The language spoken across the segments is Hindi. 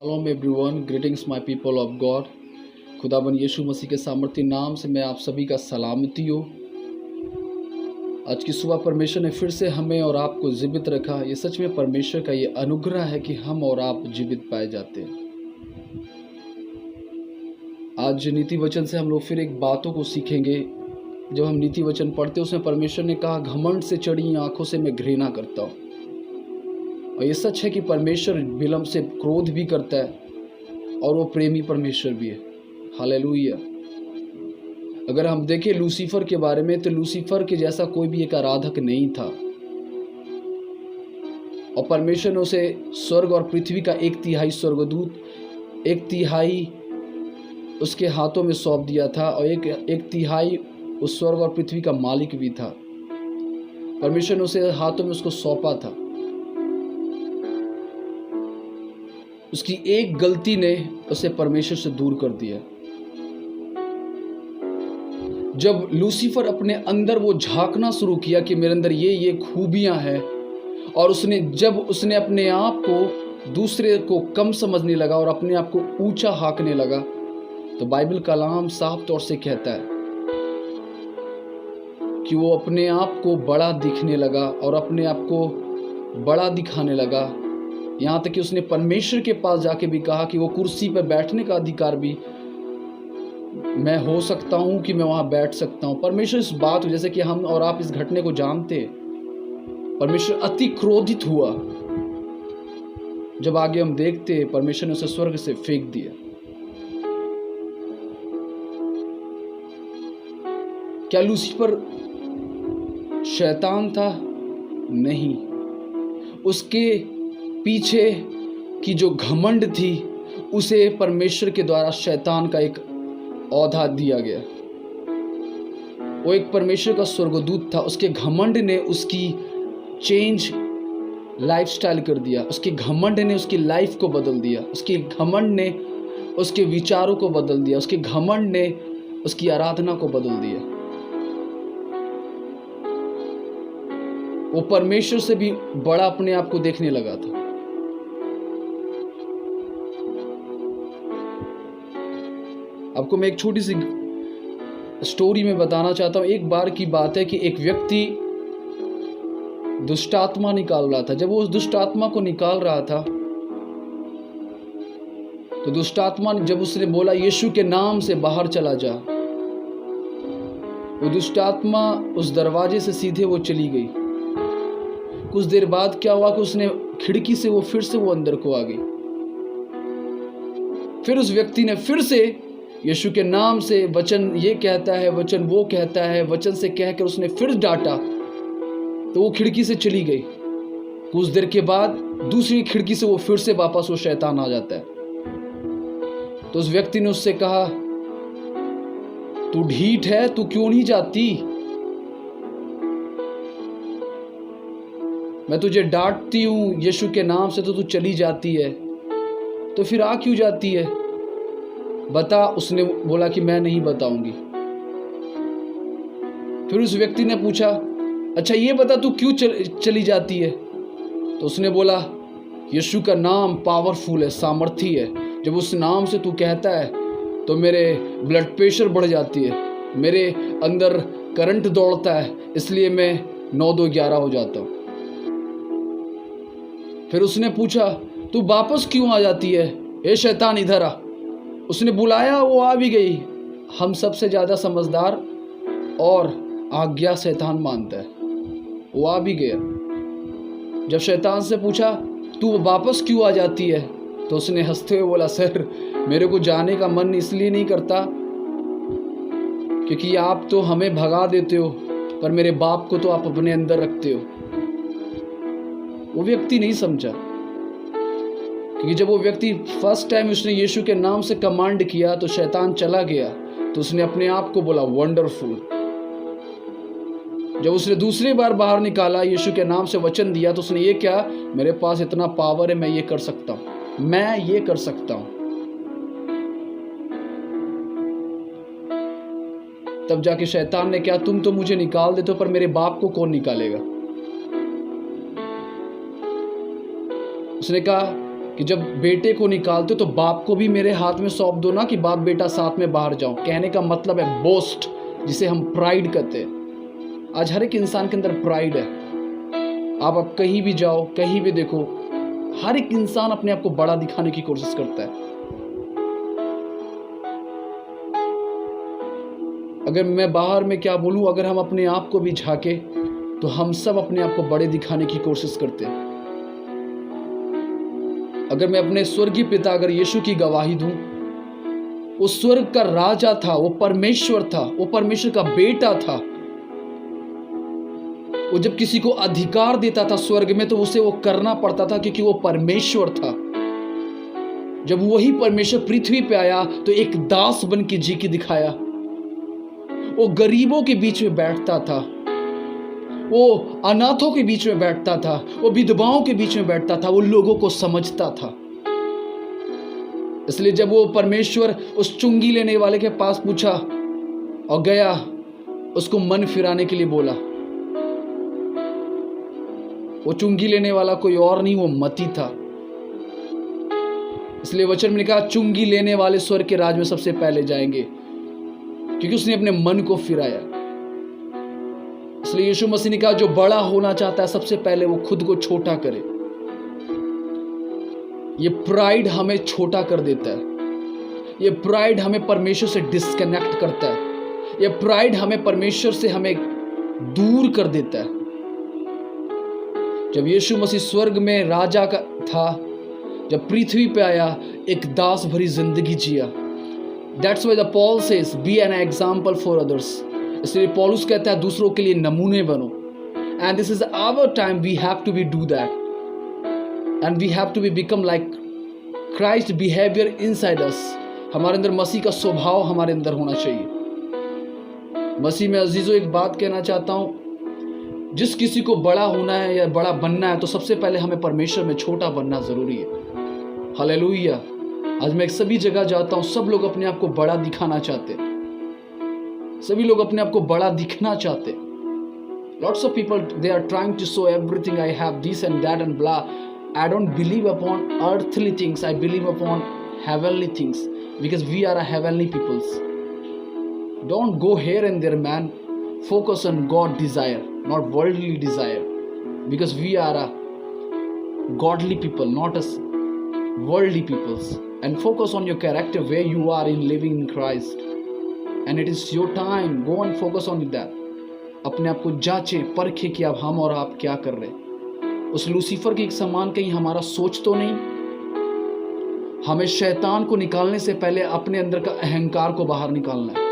Shalom everyone, greetings my people of God। खुदाबंद यीशु मसीह के सामर्थ्य नाम से मैं आप सभी का सलामती हो। आज की सुबह परमेश्वर ने फिर से हमें और आपको जीवित रखा। ये सच में परमेश्वर का ये अनुग्रह है कि हम और आप जीवित पाए जाते हैं। आज नीति वचन से हम लोग फिर एक बातों को सीखेंगे। जब हम नीति वचन पढ़ते उसमें परमेश्वर ने कहा, घमंड से चढ़ी आंखों से मैं घृणा करता हूँ। और ये सच है कि परमेश्वर विलंब से क्रोध भी करता है और वो प्रेमी परमेश्वर भी है। हालेलुया। अगर हम देखें लूसीफर के बारे में, तो लूसीफर के जैसा कोई भी एक आराधक नहीं था। और परमेश्वर ने उसे स्वर्ग और पृथ्वी का 1/3 स्वर्गदूत, 1/3 उसके हाथों में सौंप दिया था और 1/3 उस स्वर्ग और पृथ्वी का मालिक भी था। परमेश्वर ने उसे हाथों में उसको सौंपा था। उसकी एक गलती ने उसे परमेश्वर से दूर कर दिया। जब लूसीफर अपने अंदर वो झांकना शुरू किया कि मेरे अंदर ये खूबियां हैं, और जब उसने अपने आप को दूसरे को कम समझने लगा और अपने आप को ऊंचा हाँकने लगा, तो बाइबल कलाम साफ तौर से कहता है कि वो अपने आप को बड़ा दिखने लगा और अपने आप को बड़ा दिखाने लगा। यहाँ तक कि उसने परमेश्वर के पास जाके भी कहा कि वो कुर्सी पर बैठने का अधिकार भी मैं हो सकता हूँ, कि मैं वहाँ बैठ सकता हूँ। परमेश्वर इस बात, जैसे कि हम और आप इस घटने को जानते हैं, परमेश्वर अति क्रोधित हुआ। जब आगे हम देखते हैं, परमेश्वर ने उसे स्वर्ग से फेंक दिया। क्या लूसीफर शैतान था? नहीं। उसके पीछे की जो घमंड थी, उसे परमेश्वर के द्वारा शैतान का एक औहदा दिया गया। वो एक परमेश्वर का स्वर्गदूत था। उसके घमंड ने उसकी चेंज लाइफस्टाइल कर दिया। उसके घमंड ने उसकी लाइफ को बदल दिया। उसके घमंड ने उसके विचारों को बदल दिया। उसके घमंड ने उसकी आराधना को बदल दिया। वो परमेश्वर से भी बड़ा अपने आप को देखने लगा था। आपको मैं एक छोटी सी स्टोरी में बताना चाहता हूँ। एक बार की बात है कि एक व्यक्ति दुष्टात्मा निकाल रहा था। जब वो उस दुष्टात्मा को निकाल रहा था, तो दुष्टात्मा जब उसने बोला यीशु के नाम से बाहर चला जा, वो दुष्टात्मा उस दरवाजे से सीधे वो चली गई। कुछ देर बाद क्या हुआ कि उसने खिड़की से वो फिर से वो अंदर को आ गई। फिर उस व्यक्ति ने फिर से यीशु के नाम से, वचन ये कहता है, वचन वो कहता है, वचन से कहकर उसने फिर डांटा, तो वो खिड़की से चली गई। कुछ देर के बाद दूसरी खिड़की से वो फिर से वापस वो शैतान आ जाता है। तो उस व्यक्ति ने उससे कहा, तू ढीठ है, तू क्यों नहीं जाती? मैं तुझे डांटती हूं यीशु के नाम से, तो तू चली जाती है, तो फिर आ क्यों जाती है? बता। उसने बोला कि मैं नहीं बताऊंगी। फिर उस व्यक्ति ने पूछा, अच्छा ये बता तू क्यों चली जाती है? तो उसने बोला, यीशु का नाम पावरफुल है, सामर्थी है। जब उस नाम से तू कहता है तो मेरे ब्लड प्रेशर बढ़ जाती है, मेरे अंदर करंट दौड़ता है, इसलिए मैं 9-2-11 हो जाता हूँ। फिर उसने पूछा, तू वापस क्यों आ जाती है? ए शैतान इधर आ। उसने बुलाया, वो आ भी गई। हम सबसे ज़्यादा समझदार और आज्ञा शैतान मानता है। वो आ भी गया। जब शैतान से पूछा, तू वापस क्यों आ जाती है? तो उसने हंसते हुए बोला, सर मेरे को जाने का मन इसलिए नहीं करता क्योंकि आप तो हमें भगा देते हो, पर मेरे बाप को तो आप अपने अंदर रखते हो। वो व्यक्ति नहीं समझा, क्योंकि जब वो व्यक्ति फर्स्ट टाइम उसने यीशु के नाम से कमांड किया तो शैतान चला गया। तो उसने अपने आप को बोला वंडरफुल। जब उसने दूसरी बार बाहर निकाला, यीशु के नाम से वचन दिया, तो उसने ये क्या, मेरे पास इतना पावर है, मैं ये कर सकता हूं, मैं ये कर सकता हूं। तब जाके शैतान ने क्या, तुम तो मुझे निकाल देते हो, पर मेरे बाप को कौन निकालेगा? उसने कहा कि जब बेटे को निकालते हो तो बाप को भी मेरे हाथ में सौंप दो ना, कि बाप बेटा साथ में बाहर जाओ। कहने का मतलब है बोस्ट, जिसे हम प्राइड कहते हैं। आज हर एक इंसान के अंदर प्राइड है। आप कहीं भी जाओ, कहीं भी देखो, हर एक इंसान अपने आप को बड़ा दिखाने की कोशिश करता है। अगर मैं बाहर में क्या बोलूं, अगर हम अपने आप को भी झांके तो हम सब अपने आप को बड़े दिखाने की कोशिश करते हैं। अगर मैं अपने स्वर्गीय पिता, अगर यीशु की गवाही दूं, वो स्वर्ग का राजा था, वो परमेश्वर था, वो परमेश्वर का बेटा था। वो जब किसी को अधिकार देता था स्वर्ग में तो उसे वो करना पड़ता था, क्योंकि वो परमेश्वर था। जब वही परमेश्वर पृथ्वी पे आया तो एक दास बन के जी के दिखाया। वो गरीबों के बीच में बैठता था, वो अनाथों के बीच में बैठता था, वो विधवाओं के बीच में बैठता था, वो लोगों को समझता था। इसलिए जब वो परमेश्वर उस चुंगी लेने वाले के पास पूछा और गया, उसको मन फिराने के लिए बोला। वो चुंगी लेने वाला कोई और नहीं, वो मती था। इसलिए वचन में लिखा, चुंगी लेने वाले स्वर्ग के राज में सबसे पहले जाएंगे, क्योंकि उसने अपने मन को फिराया। इसलिए यीशु मसीह ने कहा, जो बड़ा होना चाहता है सबसे पहले वो खुद को छोटा करे। ये प्राइड हमें छोटा कर देता है। ये प्राइड हमें परमेश्वर से डिस्कनेक्ट करता है। ये प्राइड हमें परमेश्वर से हमें दूर कर देता है। जब यीशु मसीह स्वर्ग में राजा का था, जब पृथ्वी पे आया, एक दास भरी जिंदगी जिया। That's why the Paul says, be an example for others. इसलिए पौलुस कहता है, दूसरों के लिए नमूने बनो। And this is our time, we have to be do that. And we have to be become like Christ behavior inside us. हमारे अंदर मसीह का स्वभाव हमारे अंदर होना चाहिए। मसीह में अजीजों, एक बात कहना चाहता हूँ, जिस किसी को बड़ा होना है या बड़ा बनना है तो सबसे पहले हमें परमेश्वर में छोटा बनना जरूरी है। हालेलुया। आज मैं सभी जगह जाता हूँ, सब लोग अपने आप को बड़ा दिखाना चाहते, सभी लोग अपने आप को बड़ा दिखना चाहते। Lots of people, they are trying to show everything, I have this and that and blah. I don't believe upon earthly things, I believe upon heavenly things, because we are a heavenly peoples. Don't go here and there, man. Focus on God desire, not worldly desire, because we are a godly people, not as worldly peoples. And focus on your character, where you are in living in Christ, and it is your time. Go and focus on that. अपने आप को जांचे परखे कि अब हम और आप क्या कर रहे हैं। उस लूसीफर के एक समान कहीं हमारा सोच तो नहीं। हमें शैतान को निकालने से पहले अपने अंदर का अहंकार को बाहर निकालना है।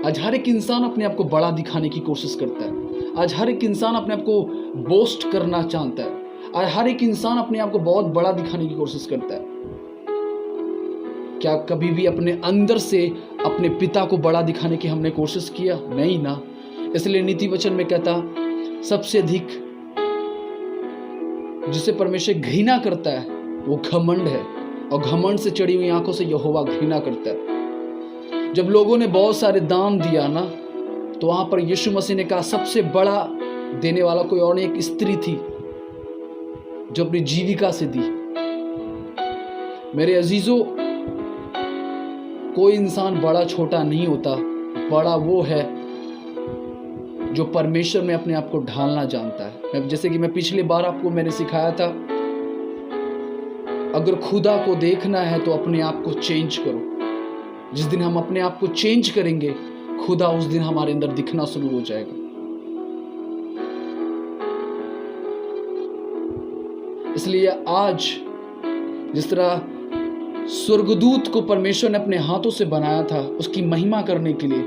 आज हर एक इंसान अपने आप को बड़ा दिखाने की कोशिश करता है। आज हर एक इंसान अपने आप को बोस्ट करना चाहता है। और हर एक इंसान अपने आप को बहुत बड़ा दिखाने की कोशिश करता है। क्या कभी भी अपने अंदर से अपने पिता को बड़ा दिखाने की हमने कोशिश किया? नहीं ना। इसलिए नीति वचन में कहता, सबसे अधिक जिसे परमेश्वर घृणा करता है वो घमंड है, और घमंड से चढ़ी हुई आंखों से यहोवा घृणा करता है। जब लोगों ने बहुत सारे दान दिया ना, तो वहां पर यीशु मसीह ने कहा, सबसे बड़ा देने वाला कोई और नहीं, एक स्त्री थी जो अपनी जीविका से दी। मेरे अजीजों, कोई इंसान बड़ा छोटा नहीं होता। बड़ा वो है जो परमेश्वर में अपने आप को ढालना जानता है। जैसे कि मैं पिछली बार आपको मैंने सिखाया था, अगर खुदा को देखना है तो अपने आप को चेंज करो। जिस दिन हम अपने आप को चेंज करेंगे, खुदा उस दिन हमारे अंदर दिखना शुरू हो जाएगा। इसलिए आज जिस तरह स्वर्गदूत को परमेश्वर ने अपने हाथों से बनाया था उसकी महिमा करने के लिए,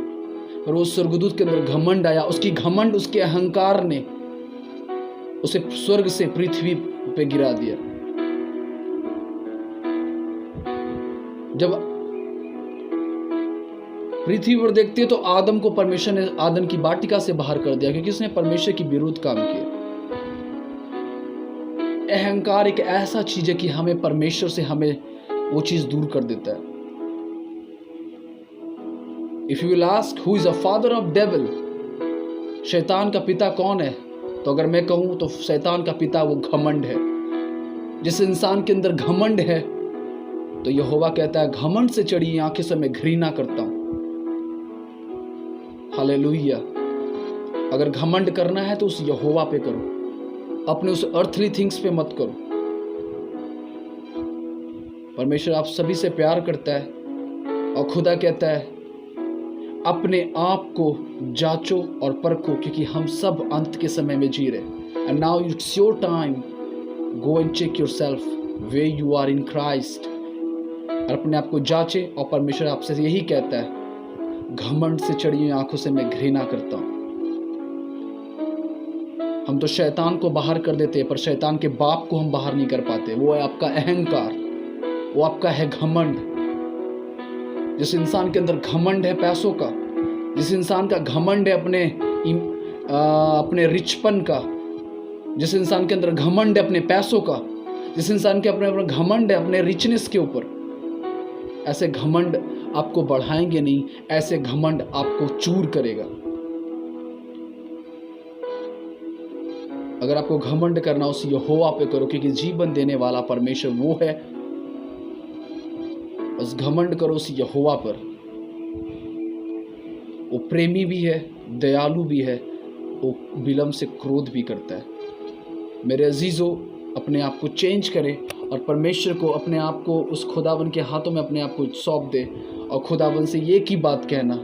और उस स्वर्गदूत के अंदर घमंड आया, उसकी घमंड, उसके अहंकार ने उसे स्वर्ग से पृथ्वी पे गिरा दिया। जब पृथ्वी पर देखते तो आदम को परमेश्वर ने आदम की वाटिका से बाहर कर दिया, क्योंकि उसने परमेश्वर के विरुद्ध काम किया। अहंकार एक ऐसा चीज है कि हमें परमेश्वर से हमें वो चीज दूर कर देता है। If you will ask who is the father of devil, शैतान का पिता कौन है, तो अगर मैं कहूं तो शैतान का पिता वो घमंड है। जिस इंसान के अंदर घमंड है, तो यहोवा कहता है घमंड से चढ़ी आंखें से मैं घृणा करता हूं। हालेलुया। अगर घमंड करना है तो उस यहोवा पे करो, अपने उस अर्थली थिंग्स पे मत करो। परमेश्वर आप सभी से प्यार करता है और खुदा कहता है अपने आप को जांचो और परखो, क्योंकि हम सब अंत के समय में जी रहे। And now it's your time, go and check yourself where you are in Christ. और अपने आप को जांचे, और परमेश्वर आपसे यही कहता है घमंड से चढ़ी हुई आंखों से मैं घृणा करता हूं। हम तो शैतान को बाहर कर देते हैं, पर शैतान के बाप को हम बाहर नहीं कर पाते। वो है आपका अहंकार, वो आपका है घमंड। जिस इंसान के अंदर घमंड है पैसों का, जिस इंसान का घमंड है अपने रिचपन का, जिस इंसान के अंदर घमंड है अपने पैसों का, जिस इंसान के अपने घमंड है अपने रिचनेस के ऊपर, ऐसे घमंड आपको बढ़ाएंगे नहीं, ऐसे घमंड आपको चूर करेगा। अगर आपको घमंड करना उस यहोवा पे करो, क्योंकि जीवन देने वाला परमेश्वर वो है। बस घमंड करो उस यहोवा पर। वो प्रेमी भी है, दयालु भी है, वो विलम्ब से क्रोध भी करता है। मेरे अजीजों, अपने आप को चेंज करें और परमेश्वर को, अपने आप को उस खुदावन के हाथों में अपने आप को सौंप दे, और खुदावन से ये की बात कहना,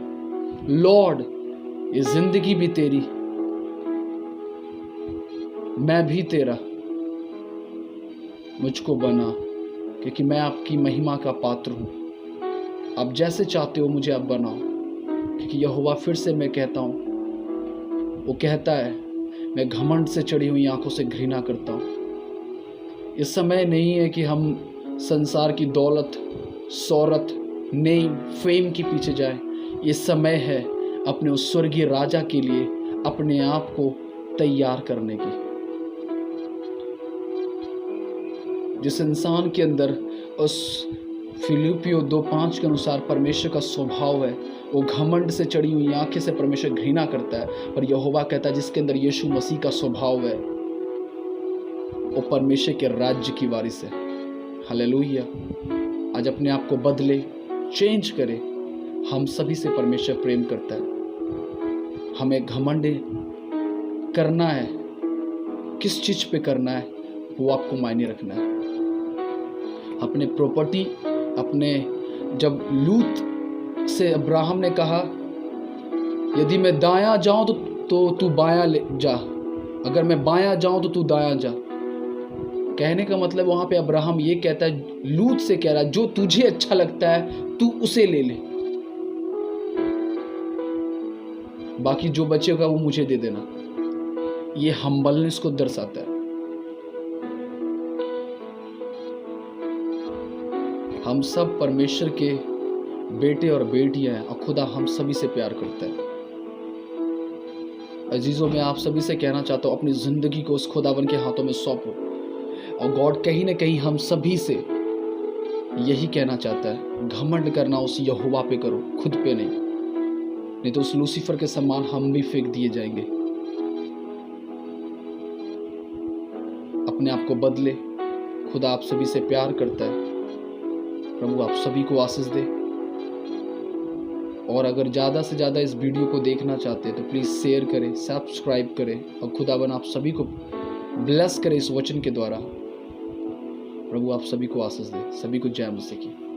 लॉर्ड ये जिंदगी भी तेरी, मैं भी तेरा, मुझको बना, क्योंकि मैं आपकी महिमा का पात्र हूँ। आप जैसे चाहते हो मुझे आप बनाओ, क्योंकि यहोवा फिर से मैं कहता हूँ, वो कहता है मैं घमंड से चढ़ी हुई आंखों से घृणा करता हूँ। इस समय नहीं है कि हम संसार की दौलत, शोहरत, नेम, फेम के पीछे जाएं। ये समय है अपने उस स्वर्गीय राजा के लिए अपने आप को तैयार करने की। जिस इंसान के अंदर उस फिलिपियो 2:5 के अनुसार परमेश्वर का स्वभाव है, वो घमंड से चढ़ी हुई आंखें से परमेश्वर घृणा करता है। पर यहोवा कहता है जिसके अंदर यीशु मसीह का स्वभाव है, वो परमेश्वर के राज्य की वारिस है। हालेलुया। आज अपने आप को बदले, चेंज करे। हम सभी से परमेश्वर प्रेम करता है। हमें घमंड करना है, किस चीज पे करना है वो आपको मायने रखना है। अपने प्रॉपर्टी, अपने, जब लूत से अब्राहम ने कहा यदि मैं दायां जाऊं तो तू बायां ले जा, अगर मैं बायां जाऊं तो तू दायां जा। कहने का मतलब वहां पे अब्राहम ये कहता है, लूत से कह रहा है जो तुझे अच्छा लगता है तू उसे ले ले, बाकी जो बचेगा वो मुझे दे देना। ये हम्बलनेस को दर्शाता है। हम सब परमेश्वर के बेटे और बेटियां हैं, और खुदा हम सभी से प्यार करता है। अजीजों, मैं आप सभी से कहना चाहता हूं अपनी जिंदगी को उस खुदावन के हाथों में सौंपो। और गॉड कहीं ना कहीं हम सभी से यही कहना चाहता है, घमंड करना उस यहोवा पे करो, खुद पे नहीं तो उस लूसीफर के समान हम भी फेंक दिए जाएंगे। अपने आप को बदले। खुदा आप सभी से प्यार करता है। प्रभु आप सभी को आशीष दे। और अगर ज़्यादा से ज़्यादा इस वीडियो को देखना चाहते हैं तो प्लीज़ शेयर करें, सब्सक्राइब करें, और खुदावन आप सभी को ब्लेस करें इस वचन के द्वारा। प्रभु आप सभी को आशीष दे। सभी को जय मसीह की।